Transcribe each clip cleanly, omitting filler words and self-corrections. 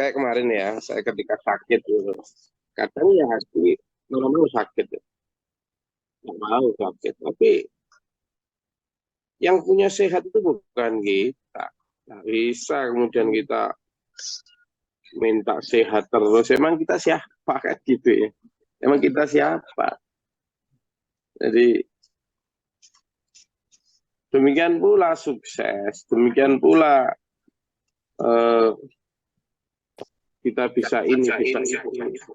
kayak kemarin ya, saya ketika sakit gitu. Kadang ya hati normal sakit, ya. Nggak mau sakit. Tapi yang punya sehat itu bukan kita. Nggak bisa kemudian kita minta sehat terus. Emang kita siapa kan gitu ya? Emang kita siapa? Jadi demikian pula sukses, demikian pula eh, kita bisa ini, bisa itu.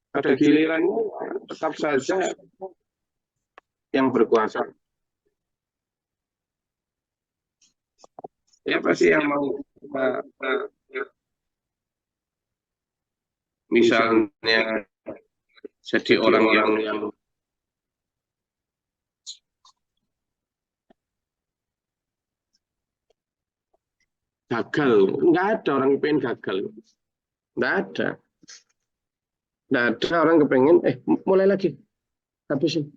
Pada gilirannya tetap saja yang berkuasa. Siapa sih yang mau misalnya jadi orang yang gagal? Nggak ada orang yang pengen gagal. Nggak ada. Nggak ada orang kepengen, mulai lagi, habisin.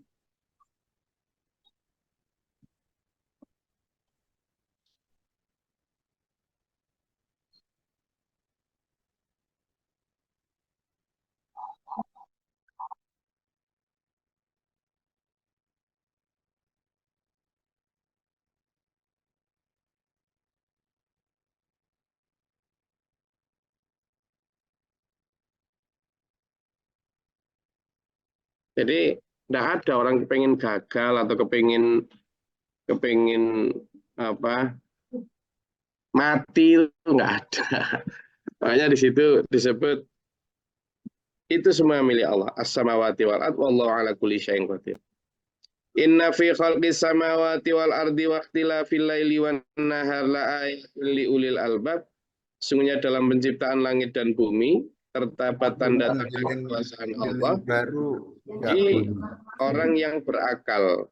Jadi nggak ada orang kepengen gagal atau kepengen apa mati, itu nggak ada. Makanya di situ disebut itu semua milik Allah. As-samawati wal ard wallahu ala kulli syai'in qadir. Inna fi khalqis samawati wal ardi wa ikhtilafil laili wan nahar la ayatin li ulil albab. Sungguhnya dalam penciptaan langit dan bumi terdapat tanda-tanda kekuasaan Allah bagi orang yang berakal.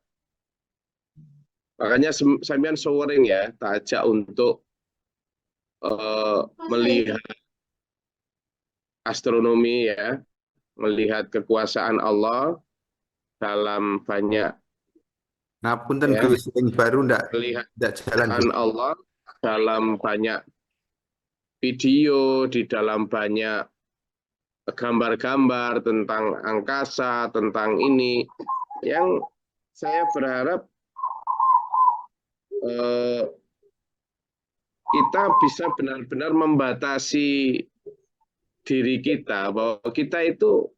Makanya sampean sering ya, tak ajak untuk melihat astronomi ya, melihat kekuasaan Allah dalam banyak Nah, punten ya, Gus, yang baru melihat ndak jalan Gus. kekuasaan Allah dalam banyak video, di dalam banyak gambar-gambar tentang angkasa, tentang ini, yang saya berharap kita bisa benar-benar membatasi diri kita, bahwa kita itu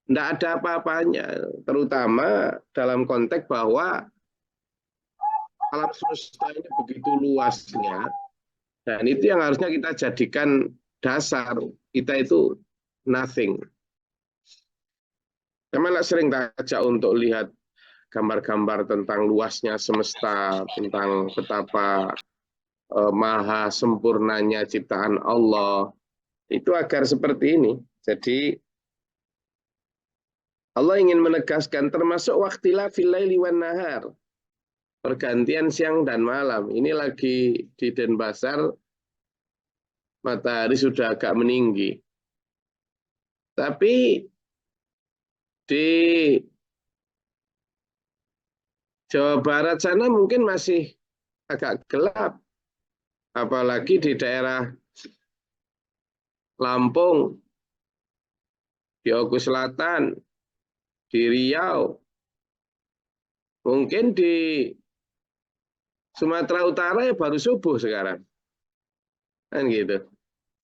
tidak ada apa-apanya, terutama dalam konteks bahwa alam semesta ini begitu luasnya, dan itu yang harusnya kita jadikan dasar, kita itu nothing. Saya sering tajak untuk lihat gambar-gambar tentang luasnya semesta, tentang betapa maha sempurnanya ciptaan Allah, itu agar seperti ini. Jadi Allah ingin menegaskan termasuk waktilafil laili wan nahar, pergantian siang dan malam. Ini lagi di Denpasar, matahari sudah agak meninggi. Tapi di Jawa Barat sana mungkin masih agak gelap. Apalagi di daerah Lampung, di Oku Selatan, di Riau, mungkin di Sumatera Utara ya baru subuh sekarang. Kan gitu.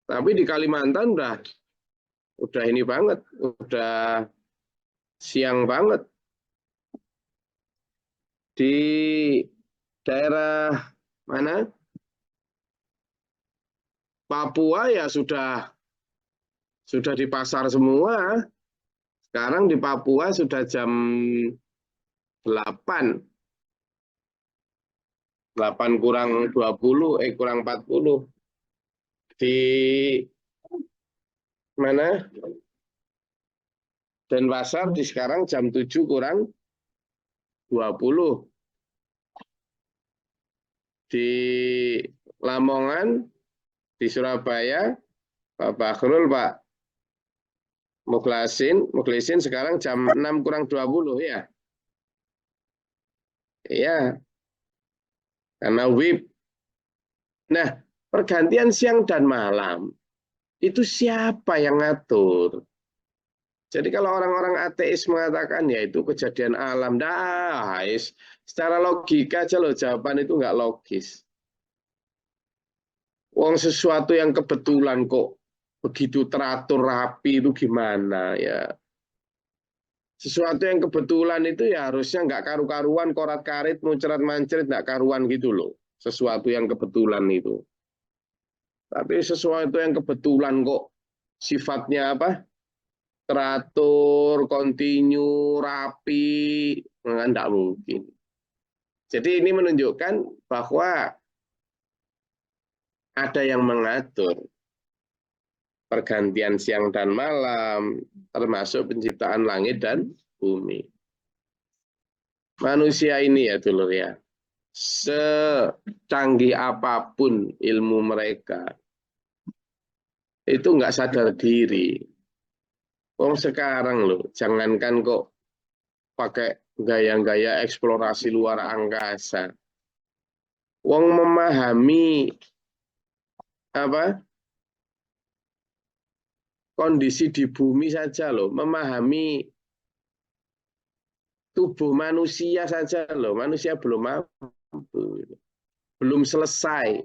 Tapi di Kalimantan udah ini banget, udah siang banget. Di daerah mana? Papua ya sudah di pasar semua. Sekarang di Papua sudah jam 8. 8 kurang 20, kurang 40. Di mana? Denpasar di sekarang jam 7 kurang 20. Di Lamongan, di Surabaya, Pak Bakhrul, Pak Mukhlisin sekarang jam 6 kurang 20 ya. Iya. Karena WIB Nah, pergantian siang dan malam itu siapa yang ngatur? Jadi kalau orang-orang ateis mengatakan ya itu kejadian alam, dah, secara logika aja loh jawaban itu nggak logis. Wong sesuatu yang kebetulan kok begitu teratur rapi itu gimana ya? Sesuatu yang kebetulan itu ya harusnya nggak karu-karuan, korat-karit, muncrat-mancret, nggak karuan gitu loh. Sesuatu yang kebetulan itu. Tapi sesuatu yang kebetulan kok sifatnya apa? Teratur, kontinu, rapi, nggak mungkin. Jadi ini menunjukkan bahwa ada yang mengatur pergantian siang dan malam, termasuk penciptaan langit dan bumi. Manusia ini ya dulur ya, secanggih apapun ilmu mereka, itu nggak sadar diri. Oh sekarang loh, jangankan kok pakai gaya-gaya eksplorasi luar angkasa. Wong memahami apa kondisi di bumi saja loh, memahami tubuh manusia saja loh, manusia belum mampu, belum selesai.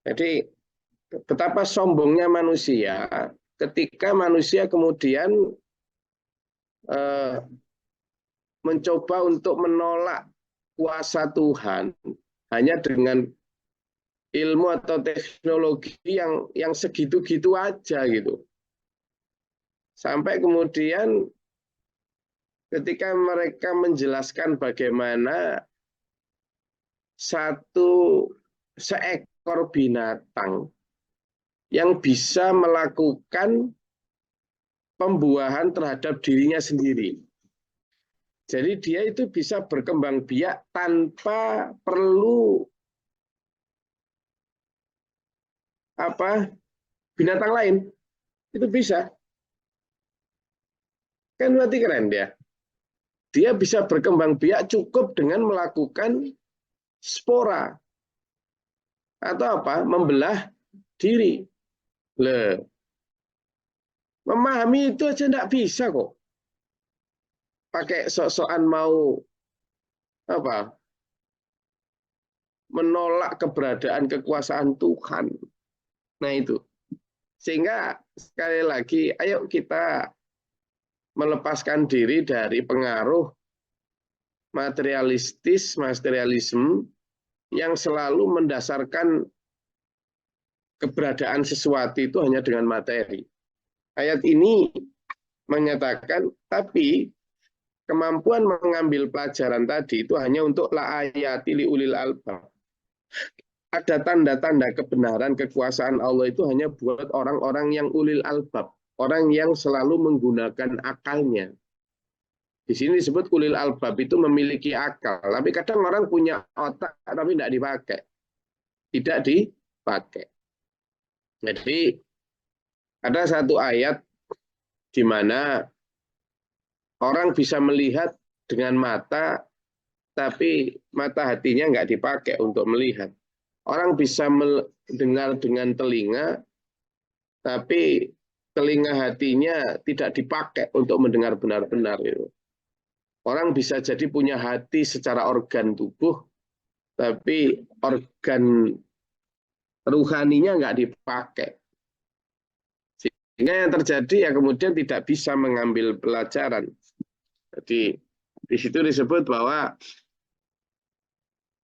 Jadi betapa sombongnya manusia ketika manusia kemudian eh, mencoba untuk menolak kuasa Tuhan hanya dengan ilmu atau teknologi yang segitu-gitu aja gitu. Sampai kemudian ketika mereka menjelaskan bagaimana seekor binatang yang bisa melakukan pembuahan terhadap dirinya sendiri. Jadi dia itu bisa berkembang biak tanpa perlu binatang lain. Itu bisa. Kan berarti keren dia. Dia bisa berkembang biak cukup dengan melakukan spora atau membelah diri. Memahami itu aja enggak bisa kok. Pakai sok-sokan mau apa? Menolak keberadaan kekuasaan Tuhan. Nah itu. Sehingga sekali lagi ayo kita melepaskan diri dari pengaruh materialisme yang selalu mendasarkan keberadaan sesuatu itu hanya dengan materi. Ayat ini menyatakan, tapi kemampuan mengambil pelajaran tadi itu hanya untuk la ayati li ulil albab. Ada tanda-tanda kebenaran kekuasaan Allah itu hanya buat orang-orang yang ulil albab, orang yang selalu menggunakan akalnya. Di sini disebut ulil albab itu memiliki akal, tapi kadang orang punya otak tapi tidak dipakai. Tidak dipakai. Jadi ada satu ayat di mana orang bisa melihat dengan mata, tapi mata hatinya nggak dipakai untuk melihat. Orang bisa mendengar dengan telinga, tapi telinga hatinya tidak dipakai untuk mendengar benar-benar. Orang bisa jadi punya hati secara organ tubuh, tapi organ ruhaninya nggak dipakai. Sehingga yang terjadi ya kemudian tidak bisa mengambil pelajaran. Jadi di situ disebut bahwa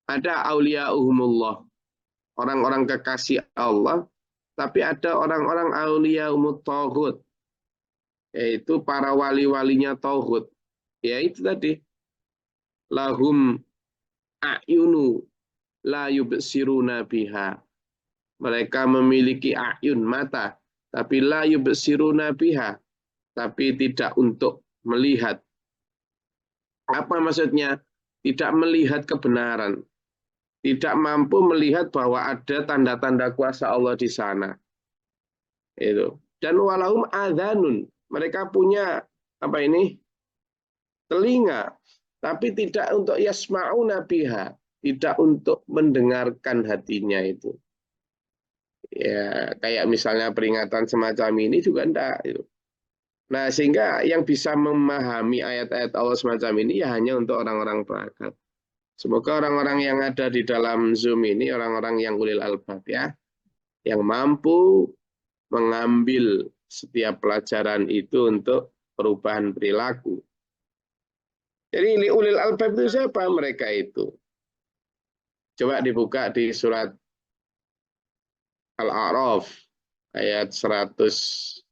ada auliyaullah, orang-orang kekasih Allah, tapi ada orang-orang auliyaumut tauhid, yaitu para wali-walinya tauhid. Ya itu tadi, lahum a'yunu la yubsiruna biha. Mereka memiliki a'yun, mata, tapi la yubsiruna biha, tapi tidak untuk melihat. Apa maksudnya? Tidak melihat kebenaran, tidak mampu melihat bahwa ada tanda-tanda kuasa Allah di sana. Itu. Dan walahum adhanun, mereka punya apa ini? Telinga, tapi tidak untuk yasma'una biha, tidak untuk mendengarkan hatinya itu. Ya, kayak misalnya peringatan semacam ini juga enggak itu. Nah, sehingga yang bisa memahami ayat-ayat Allah semacam ini ya hanya untuk orang-orang berakal. Semoga orang-orang yang ada di dalam Zoom ini orang-orang yang ulil albab ya, yang mampu mengambil setiap pelajaran itu untuk perubahan perilaku. Jadi ulil albab itu siapa? Mereka itu. Coba dibuka di surat Al-A'raf ayat 179.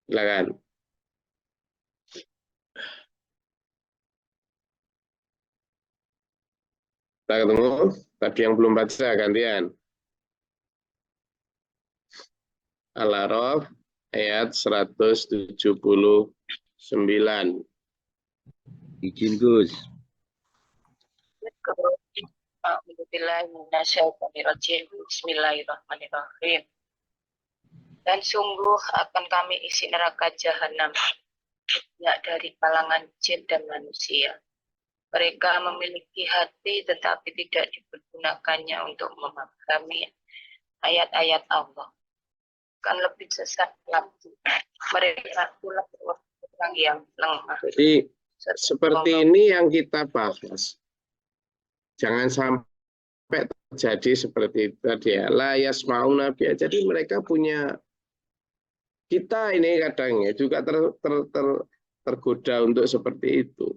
Silakan. Kita ketemu. Tadi yang belum baca gantian. Al-A'raf ayat 179. Izin Gus. Bismillahirrahmanirrahim. Dan sungguh akan kami isi neraka jahanam ya dari kalangan jin dan manusia. Mereka memiliki hati tetapi tidak dipergunakannya untuk memahami ayat-ayat Allah. Kan lebih sesat lagi. Mereka pula orang yang lemah. Jadi seperti ini yang kita bahas. Jangan sampai terjadi seperti itu tadi ya. La yasma'una biha. Jadi mereka punya, kita ini kadang ya juga tergoda untuk seperti itu.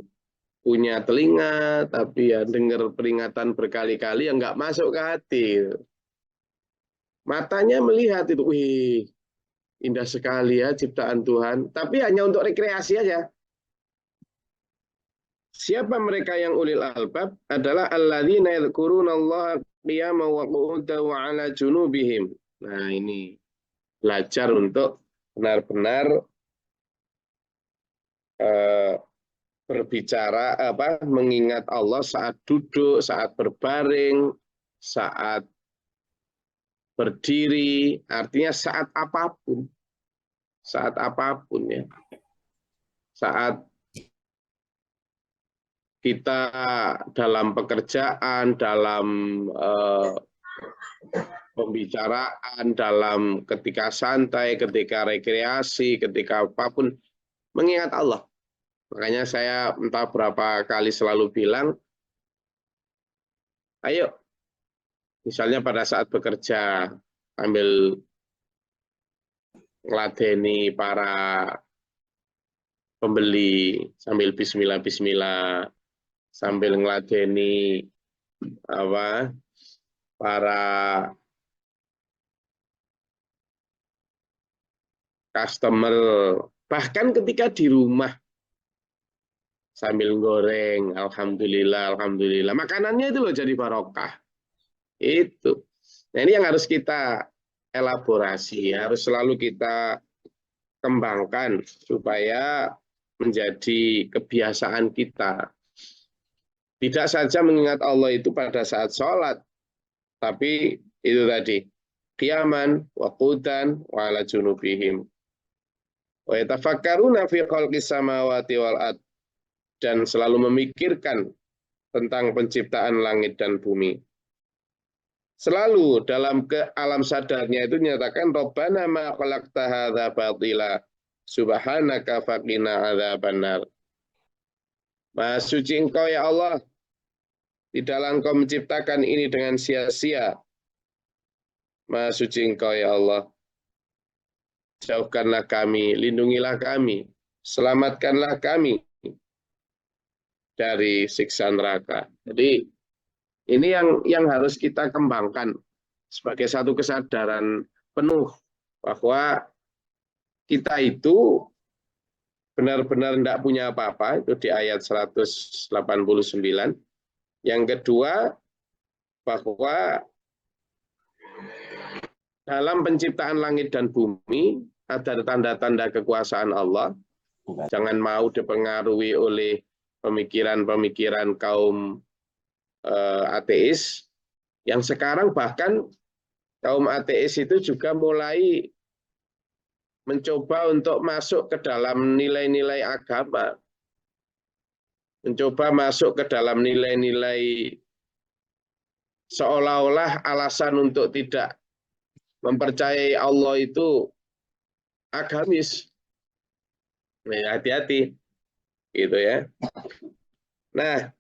Punya telinga tapi ya dengar peringatan berkali-kali yang nggak masuk ke hati. Matanya melihat itu, wih, indah sekali ya ciptaan Tuhan, tapi hanya untuk rekreasi aja. Siapa mereka yang ulil albab? Adalah alladzina yadhkurunallaha qiyaman wa qu'udan wa 'ala junubihim. Nah, ini belajar untuk benar-benar berbicara mengingat Allah saat duduk, saat berbaring, saat berdiri, artinya saat apapun. Saat apapun ya. Saat kita dalam pekerjaan, dalam pembicaraan, dalam ketika santai, ketika rekreasi, ketika apapun, mengingat Allah. Makanya saya entah berapa kali selalu bilang, ayo, misalnya pada saat bekerja, ambil ngeladeni para pembeli, sambil bismillah-bismillah, sambil ngeladeni para customer, bahkan ketika di rumah sambil goreng, alhamdulillah, alhamdulillah, makanannya itu loh jadi barokah. Itu. Nah, ini yang harus kita elaborasi, harus selalu kita kembangkan supaya menjadi kebiasaan kita. Tidak saja mengingat Allah itu pada saat sholat, tapi itu tadi, qiyaman, wa qu'udan, wa 'ala junubihim. Wa yatafakkaruna fi khalqis samawati wal ard, dan selalu memikirkan tentang penciptaan langit dan bumi. Selalu dalam alam sadarnya itu menyatakan Rabbana ma khalaqta hadza batila subhanaka faqina adzabannar. Maha suci Engkau ya Allah, tidaklah Engkau menciptakan ini dengan sia-sia. Maha suci Engkau ya Allah, jauhkanlah kami, lindungilah kami, selamatkanlah kami dari siksa neraka. Jadi ini yang harus kita kembangkan sebagai satu kesadaran penuh bahwa kita itu benar-benar tidak punya apa-apa, itu di ayat 189. Yang kedua, bahwa dalam penciptaan langit dan bumi ada tanda-tanda kekuasaan Allah, Jangan mau dipengaruhi oleh pemikiran-pemikiran kaum ateis, yang sekarang bahkan kaum ateis itu juga mulai mencoba untuk masuk ke dalam nilai-nilai agama, mencoba masuk ke dalam nilai-nilai seolah-olah alasan untuk tidak mempercayai Allah itu agamis. Nah, hati-hati, gitu ya. Nah,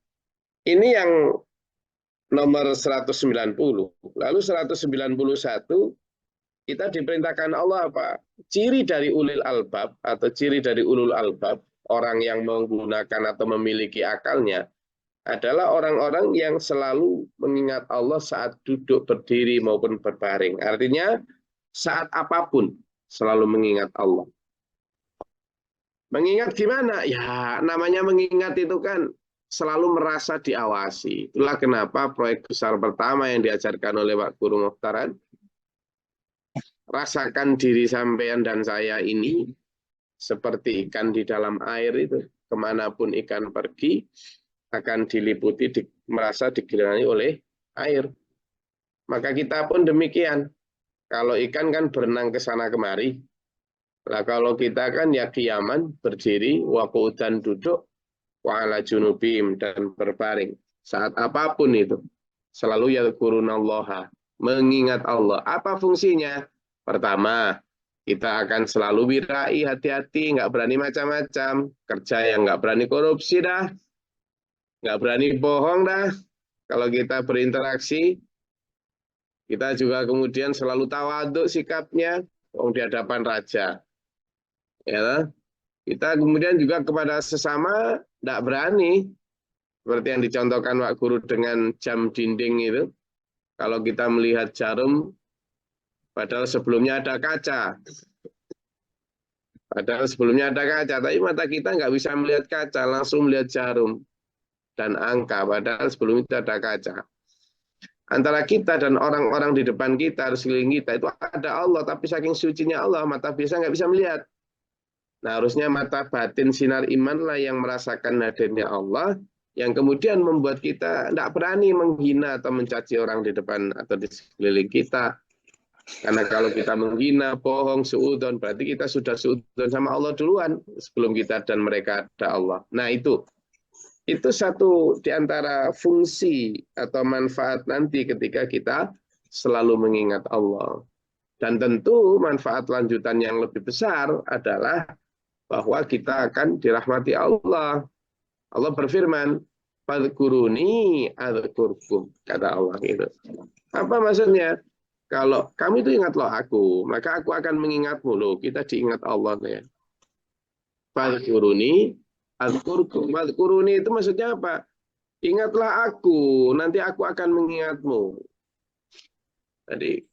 ini yang nomor 190. Lalu 191, kita diperintahkan Allah apa? Ciri dari ulil albab atau ciri dari ulul albab, orang yang menggunakan atau memiliki akalnya, adalah orang-orang yang selalu mengingat Allah saat duduk, berdiri, maupun berbaring. Artinya, saat apapun selalu mengingat Allah. Mengingat gimana? Ya, namanya mengingat itu kan selalu merasa diawasi. Itulah kenapa proyek besar pertama yang diajarkan oleh Pak Guru Mukhtaran, rasakan diri sampean dan saya ini seperti ikan di dalam air itu. Kemanapun ikan pergi, akan diliputi, merasa dikelilingi oleh air. Maka kita pun demikian. Kalau ikan kan berenang ke sana kemari. Nah, kalau kita kan ya kiaman, berdiri, waku'udan duduk, wa'ala junubim, dan berbaring. Saat apapun itu, selalu yadhkurunallaha, mengingat Allah. Apa fungsinya? Pertama, kita akan selalu wirai, hati-hati, nggak berani macam-macam. Kerja yang nggak berani korupsi dah, nggak berani bohong dah. Kalau kita berinteraksi, kita juga kemudian selalu tawaduk sikapnya di hadapan raja. Ya, kita kemudian juga kepada sesama tidak berani, seperti yang dicontohkan Pak Guru dengan jam dinding itu. Kalau kita melihat jarum, padahal sebelumnya ada kaca. Padahal sebelumnya ada kaca, tapi mata kita nggak bisa melihat kaca, langsung melihat jarum dan angka, padahal sebelum itu ada kaca. Antara kita dan orang-orang di depan kita, harus sekeliling kita, itu ada Allah, tapi saking sucinya Allah, mata biasa nggak bisa melihat. Nah, harusnya mata batin sinar imanlah yang merasakan hadirnya Allah, yang kemudian membuat kita tidak berani menghina atau mencaci orang di depan atau di sekeliling kita. Karena kalau kita menghina, bohong, suudzon, berarti kita sudah suudzon sama Allah duluan sebelum kita dan mereka ada Allah. Nah, itu satu di antara fungsi atau manfaat nanti ketika kita selalu mengingat Allah. Dan tentu manfaat lanjutan yang lebih besar adalah bahwa kita akan dirahmati Allah. Allah berfirman, "Fadhkuruni adzkurkum," kata Allah gitu. Apa maksudnya? Kalau kamu itu ingatlah aku, maka aku akan mengingatmu. Loh, kita diingat Allah ya. Fadhkuruni adzkurkum. Fadhkuruni itu maksudnya apa? Ingatlah aku, nanti aku akan mengingatmu. Jadi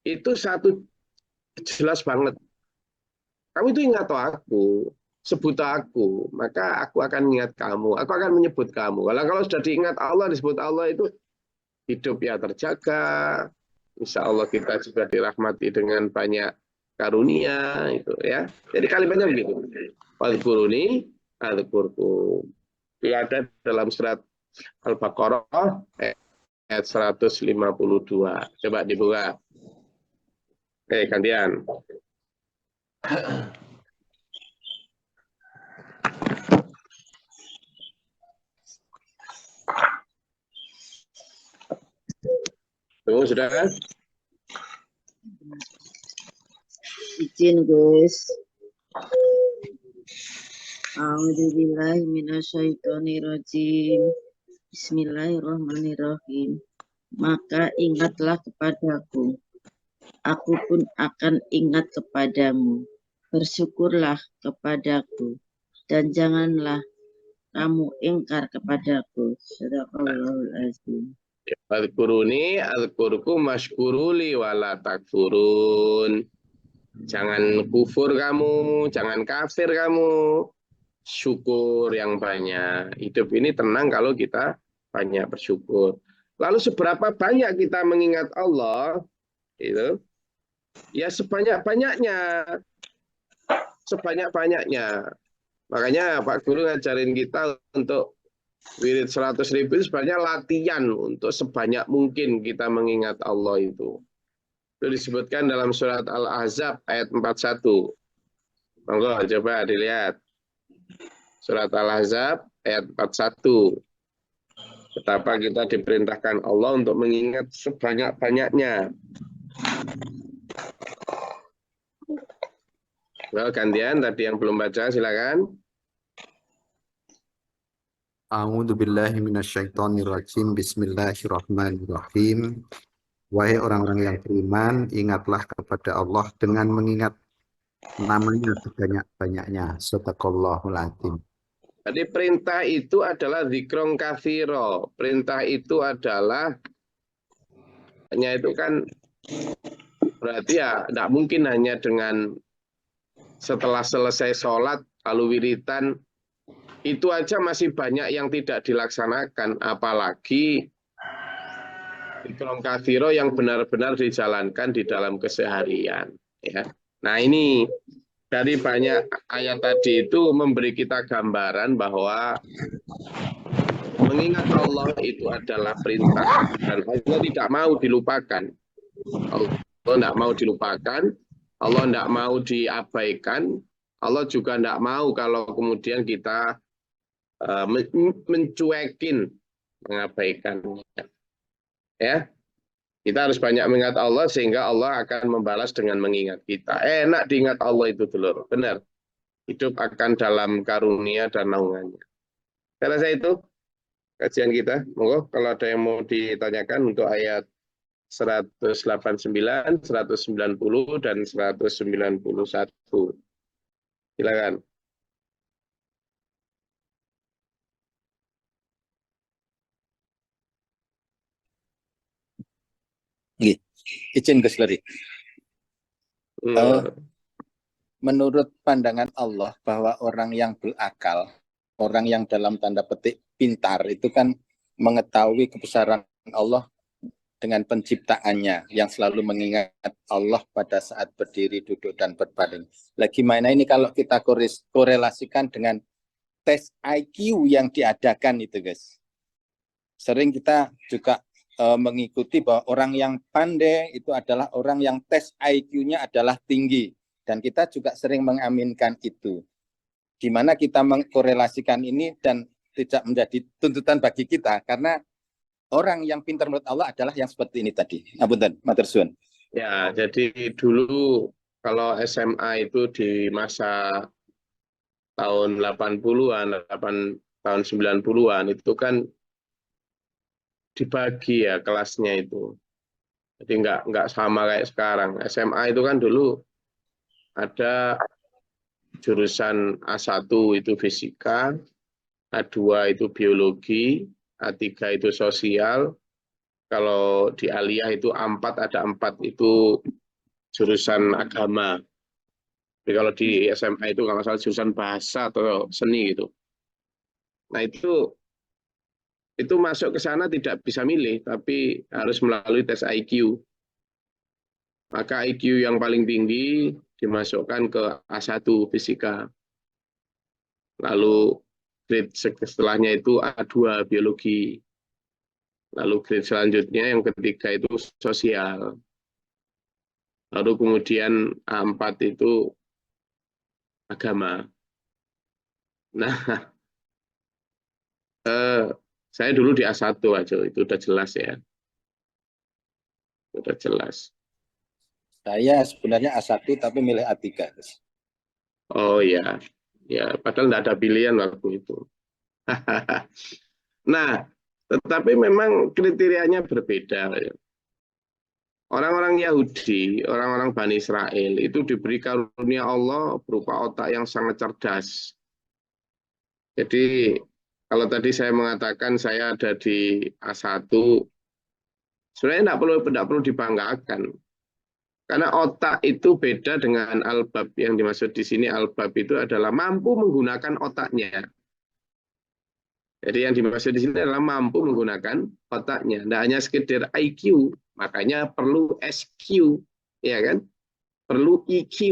itu satu jelas banget. Kamu itu ingat aku, sebut aku, maka aku akan ingat kamu, aku akan menyebut kamu. Kalau sudah diingat Allah, disebut Allah, itu hidup ya terjaga. Insya Allah kita juga dirahmati dengan banyak karunia, itu ya. Jadi kalimatnya begitu. Wadhkuruni adzkurkum. Itu ada dalam surat Al-Baqarah ayat 152. Coba dibuka. Oke, gantian. Tunggu, sudah kan? Izin guys. A'udzubillahi minasyaitonirrajim. Bismillahirrahmanirrahim. Maka ingatlah kepadaku, aku pun akan ingat kepadamu. Bersyukurlah kepadaku, dan janganlah kamu ingkar kepadaku. Shadaqallahul azim. Wadhkuruni adzkurkum washkuruli wala takfurun. Jangan kufur kamu, jangan kafir kamu. Syukur yang banyak. Hidup ini tenang kalau kita banyak bersyukur. Lalu seberapa banyak kita mengingat Allah, itu ya sebanyak-banyaknya. sebanyak-banyaknya. Makanya Pak Guru ngajarin kita untuk wirid 100.000 sebenarnya latihan untuk sebanyak mungkin kita mengingat Allah itu. Itu disebutkan dalam surat Al-Ahzab ayat 41. Monggo coba dilihat. Surat Al-Ahzab ayat 41. Betapa kita diperintahkan Allah untuk mengingat sebanyak-banyaknya. Well, gantian tadi yang belum baca silakan. A'udzu billahi minasyaitonir rajim. Bismillahirrahmanirrahim. Wahai orang-orang yang beriman, ingatlah kepada Allah dengan mengingat namanya sebanyak-banyaknya. Shadaqallahul adzim. Jadi perintah itu adalah zikrong katsiro. Perintah itu adalah hanya itu kan berarti ya tidak mungkin hanya dengan setelah selesai sholat lalu wiritan itu aja masih banyak yang tidak dilaksanakan, apalagi zikrong katsiro yang benar-benar dijalankan di dalam keseharian. Ya. Nah ini dari banyak ayat tadi itu memberi kita gambaran bahwa mengingat Allah itu adalah perintah dan Allah tidak mau dilupakan. Allah tidak mau dilupakan, Allah tidak mau diabaikan, Allah juga tidak mau kalau kemudian kita mencuekin, mengabaikannya. Ya, kita harus banyak mengingat Allah sehingga Allah akan membalas dengan mengingat kita. Enak diingat Allah itu dulu, benar. Hidup akan dalam karunia dan naungannya. Saya rasa itu kajian kita. Monggo kalau ada yang mau ditanyakan untuk ayat 189, 190 dan 191. Silakan. Izin Gus Lari. Menurut pandangan Allah bahwa orang yang berakal, orang yang dalam tanda petik pintar itu kan mengetahui kebesaran Allah dengan penciptaannya yang selalu mengingat Allah pada saat berdiri, duduk, dan berbaring. Lagi mana ini kalau kita korelasikan dengan tes IQ yang diadakan itu guys. Sering kita juga mengikuti bahwa orang yang pandai itu adalah orang yang tes IQ-nya adalah tinggi. Dan kita juga sering mengaminkan itu. Gimana kita mengkorelasikan ini dan tidak menjadi tuntutan bagi kita. Karena orang yang pintar menurut Allah adalah yang seperti ini tadi. Ngapunten, matur suwun. Ya, jadi dulu kalau SMA itu di masa tahun 80-an, tahun 90-an itu kan dibagi ya kelasnya itu. Jadi nggak sama kayak sekarang. SMA itu kan dulu ada jurusan A1 itu fisika, A2 itu biologi, A3 itu sosial. Kalau di aliyah itu A4 ada 4 itu jurusan agama. Jadi kalau di SMA itu kalau salah jurusan bahasa atau seni gitu. Nah itu masuk ke sana tidak bisa milih, tapi harus melalui tes IQ. Maka IQ yang paling tinggi dimasukkan ke A1 fisika. Lalu grade setelahnya itu A2 biologi. Lalu grade selanjutnya yang ketiga itu sosial. Lalu kemudian A4 itu agama. Nah, saya dulu di A1 aja, itu udah jelas ya. Udah jelas. Saya sebenarnya A1 tapi milih A3. Oh ya, ya padahal nggak ada pilihan waktu itu. Nah, tetapi memang kriterianya berbeda. Orang-orang Yahudi, orang-orang Bani Israel itu diberi karunia Allah berupa otak yang sangat cerdas. Jadi kalau tadi saya mengatakan saya ada di A1, sebenarnya tidak perlu dibanggakan. Karena otak itu beda dengan albab yang dimaksud di sini. Albab itu adalah mampu menggunakan otaknya. Jadi yang dimaksud di sini adalah mampu menggunakan otaknya. Tidak hanya sekedar IQ, makanya perlu SQ, ya kan? Perlu EQ.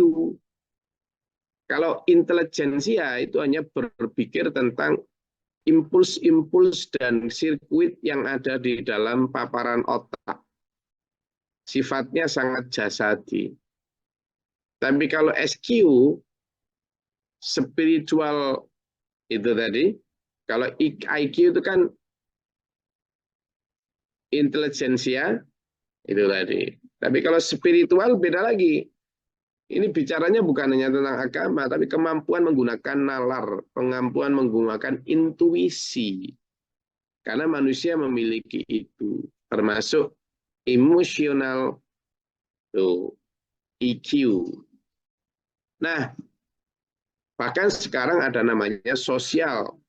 Kalau intelijensia itu hanya berpikir tentang impuls-impuls dan sirkuit yang ada di dalam paparan otak. Sifatnya sangat jasadi. Tapi kalau SQ, spiritual itu tadi, kalau IQ itu kan intelijensia, itu tadi. Tapi kalau spiritual beda lagi. Ini bicaranya bukan hanya tentang agama, tapi kemampuan menggunakan nalar, kemampuan menggunakan intuisi. Karena manusia memiliki itu, termasuk emosional EQ. Nah, bahkan sekarang ada namanya sosial.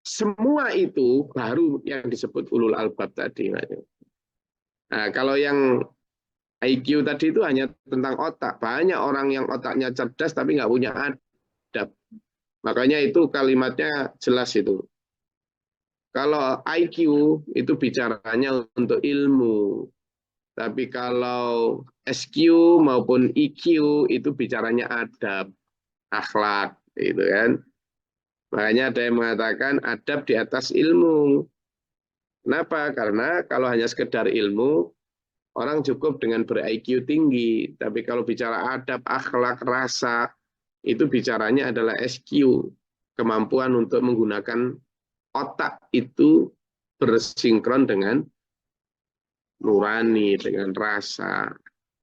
Semua itu baru yang disebut ulul albab tadi. Nah, kalau yang IQ tadi itu hanya tentang otak. Banyak orang yang otaknya cerdas tapi nggak punya adab. Makanya itu kalimatnya jelas itu. Kalau IQ itu bicaranya untuk ilmu. Tapi kalau SQ maupun EQ itu bicaranya adab, akhlak, gitu kan. Makanya ada yang mengatakan adab di atas ilmu. Kenapa? Karena kalau hanya sekedar ilmu, orang cukup dengan ber-IQ tinggi. Tapi kalau bicara adab, akhlak, rasa, itu bicaranya adalah SQ. Kemampuan untuk menggunakan otak itu bersinkron dengan nurani, dengan rasa.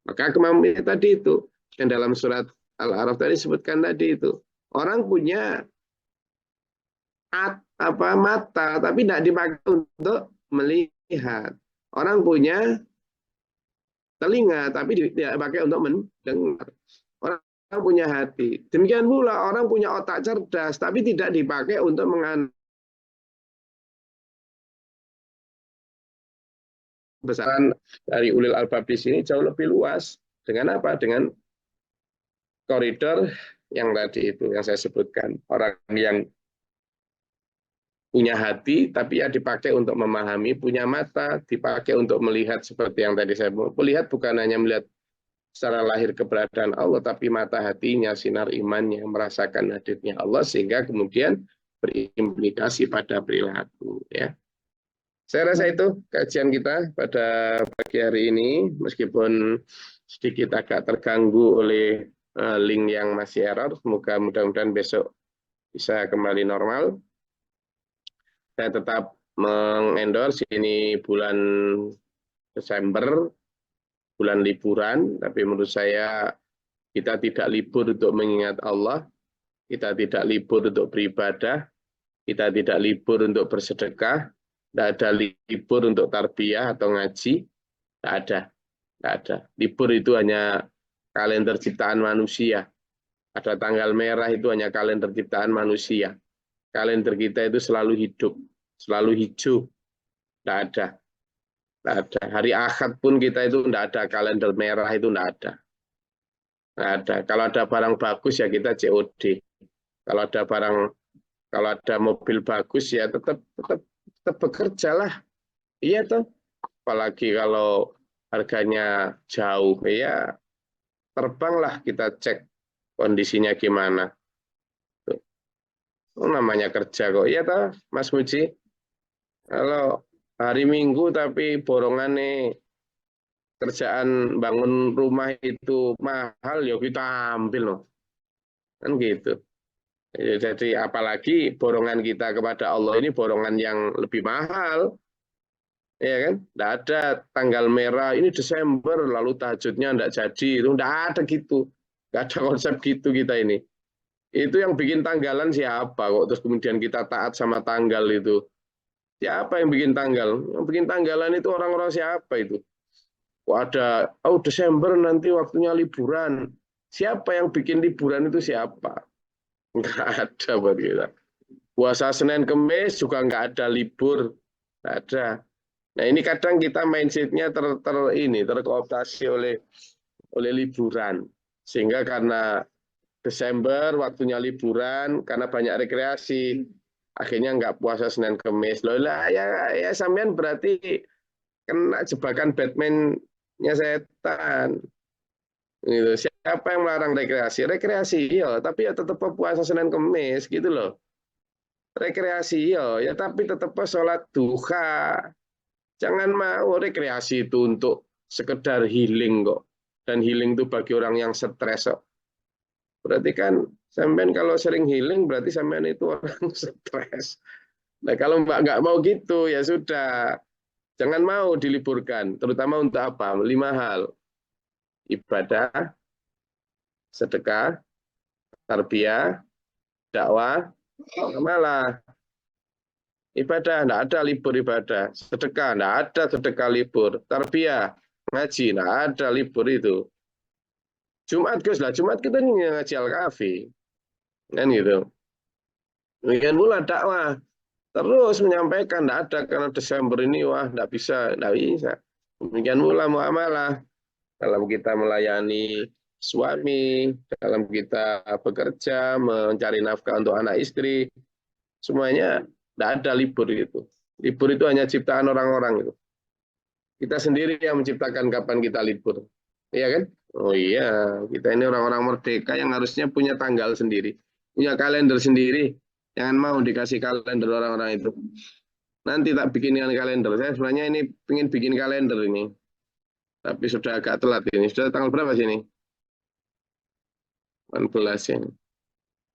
Maka kemampuan tadi itu. Yang dalam surat Al-A'raf tadi sebutkan tadi itu. Orang punya mata, tapi tidak dipakai untuk melihat. Orang punya telinga, tapi tidak dipakai untuk mendengar. Orang punya hati. Demikian pula orang punya otak cerdas, tapi tidak dipakai untuk menganalisis. Besaran dari ulil albab di sini jauh lebih luas. Dengan apa? Dengan koridor yang tadi itu yang saya sebutkan. Orang yang punya hati, tapi ya dipakai untuk memahami, punya mata, dipakai untuk melihat seperti yang tadi saya melihat, bukan hanya melihat secara lahir keberadaan Allah, tapi mata hatinya, sinar imannya, merasakan hadirnya Allah, sehingga kemudian berimplikasi pada perilaku. Ya. Saya rasa itu kajian kita pada pagi hari ini, meskipun sedikit agak terganggu oleh link yang masih error, semoga mudah-mudahan besok bisa kembali normal. Saya tetap mengendorse ini bulan Desember, bulan liburan, tapi menurut saya kita tidak libur untuk mengingat Allah, kita tidak libur untuk beribadah, kita tidak libur untuk bersedekah, tidak ada libur untuk tarbiyah atau ngaji, tidak ada. Tidak ada. Libur itu hanya kalender ciptaan manusia. Ada tanggal merah itu hanya kalender ciptaan manusia. Kalender kita itu selalu hidup, selalu hijau. Tidak ada. Tidak ada. Hari Ahad pun kita itu tidak ada kalender merah, itu tidak ada. Tidak ada. Kalau ada barang bagus ya kita COD. Kalau ada mobil bagus ya tetap bekerja lah. Iya toh. Apalagi kalau harganya jauh ya terbanglah kita cek kondisinya gimana. Oh, namanya kerja kok. Iya toh, Mas Muji. Kalau hari Minggu tapi borongannya kerjaan bangun rumah itu mahal, ya kita ambil loh. Kan gitu. Jadi apalagi borongan kita kepada Allah ini borongan yang lebih mahal. Ya kan? Tidak ada tanggal merah, ini Desember, lalu tahajudnya tidak jadi. Itu tidak ada gitu. Tidak ada konsep gitu kita ini. Itu yang bikin tanggalan siapa kok? Terus kemudian kita taat sama tanggal itu. Siapa yang bikin tanggal? Yang bikin tanggalan itu orang-orang siapa itu? Kok ada, oh Desember nanti waktunya liburan. Siapa yang bikin liburan itu siapa? Enggak ada buat kita. Puasa Senin Kemis juga enggak ada libur. Enggak ada. Nah ini kadang kita mindsetnya terkooptasi oleh liburan. Sehingga karena Desember waktunya liburan, karena banyak rekreasi, akhirnya nggak puasa Senin Kemis. Loh lah ya sampean berarti kena jebakan Batman-nya setan. Gitu. Siapa yang melarang rekreasi? Rekreasi ya, tapi ya tetap puasa Senin Kemis gitu loh. Rekreasi ya tapi tetap sholat duha. Jangan mau rekreasi itu untuk sekedar healing kok. Dan healing itu bagi orang yang stres kok. Berarti kan sampean kalau sering healing berarti sampean itu orang stres. Nah kalau Mbak nggak mau gitu ya sudah. Jangan mau diliburkan. Terutama untuk apa? 5 hal. Ibadah, sedekah, tarbiyah, dakwah, malah ibadah, tidak ada libur ibadah. Sedekah, tidak ada sedekah libur. Tarbiyah, ngaji, tidak ada libur itu. Jumat, Gus lah. Jumat kita ngaji Al-Kafi. Kan gitu. Demikian pula dakwah. Terus menyampaikan, tidak ada karena Desember ini, wah, tidak bisa, tidak bisa. Demikian pula muamalah. Dalam kita melayani suami, dalam kita bekerja, mencari nafkah untuk anak istri, semuanya tidak ada libur itu. Libur itu hanya ciptaan orang-orang itu. Kita sendiri yang menciptakan kapan kita libur. Iya kan? Oh iya, kita ini orang-orang merdeka yang harusnya punya tanggal sendiri. Punya kalender sendiri. Jangan mau dikasih kalender orang-orang itu. Nanti tak bikinkan kalender. Saya sebenarnya ini ingin bikin kalender ini. Tapi sudah agak telat ini. Sudah tanggal berapa sih ini? 18 ini.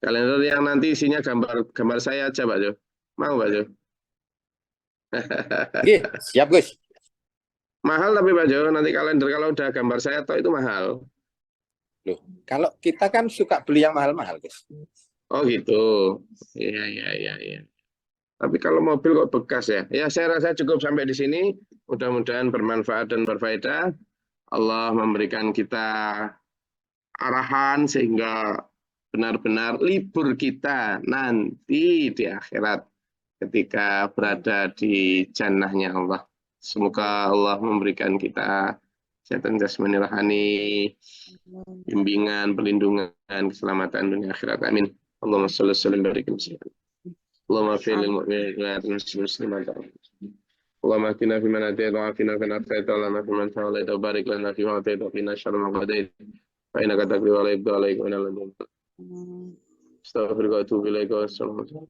Kalender yang nanti isinya gambar saya aja, Pak Jo. Mau, Pak Jo? Oke, siap Gus. Mahal tapi Pak Jo, nanti kalender kalau udah gambar saya toh itu mahal. Loh, kalau kita kan suka beli yang mahal-mahal Gus. Oh gitu. Iya. Tapi kalau mobil kok bekas ya? Ya saya rasa cukup sampai di sini. Mudah-mudahan bermanfaat dan berfaedah. Allah memberikan kita arahan sehingga benar-benar libur kita nanti di akhirat ketika berada di jannahnya Allah. Semoga Allah memberikan kita kesehatan jasmani rohani, bimbingan, perlindungan, keselamatan dunia akhirat. Amin. Allahumma sholli wa sallim wa barik Allahumma fil mu'minat muslimat. Allahumma atina fi man hadayta wa afina fi man afayta wa lana fi man tawallayta wa barik lana fi ma atayta wa qina syarra ma qadayt. Fa innaka taqdi wa la yuqda alayka wa la yudhillu. Astaghfiruka wa atubu ilaika wa assalamu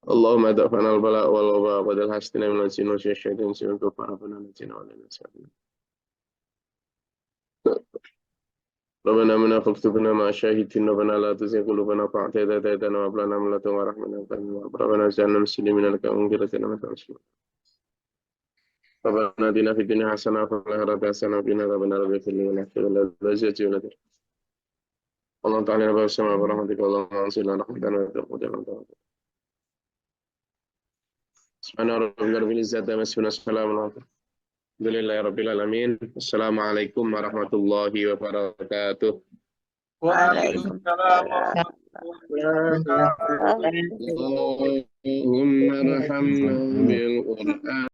اللهم ادفعنا البلاء والوباء وبدل حسنا من الجن والشياطين سوى الكفار ربنا نجنا ولا نسألنا ربنا منا فاكتبنا مع الشاهدين ربنا لا تزغ قلوبنا بعد إذ هديتنا وهب لنا من لدنك رحمة إنك أنت الوهاب ربنا اجعلنا مسلمين لك ومن ذريتنا أمة مسلمة ربنا آتنا في الدنيا حسنة وفي الآخرة حسنة وقنا عذاب النار اغفر لنا ولأخواننا الذين ولدنا اللهم تعالى باب السماء برحمتك اللهم انزلنا رحمتنا وتقبل سبحان ربك رب العزة عما يصفون وسلام الحمد لله رب العالمين السلام عليكم ورحمة الله وبركاته Waalaikumsalam. اللهم ارحمنا بالقرآن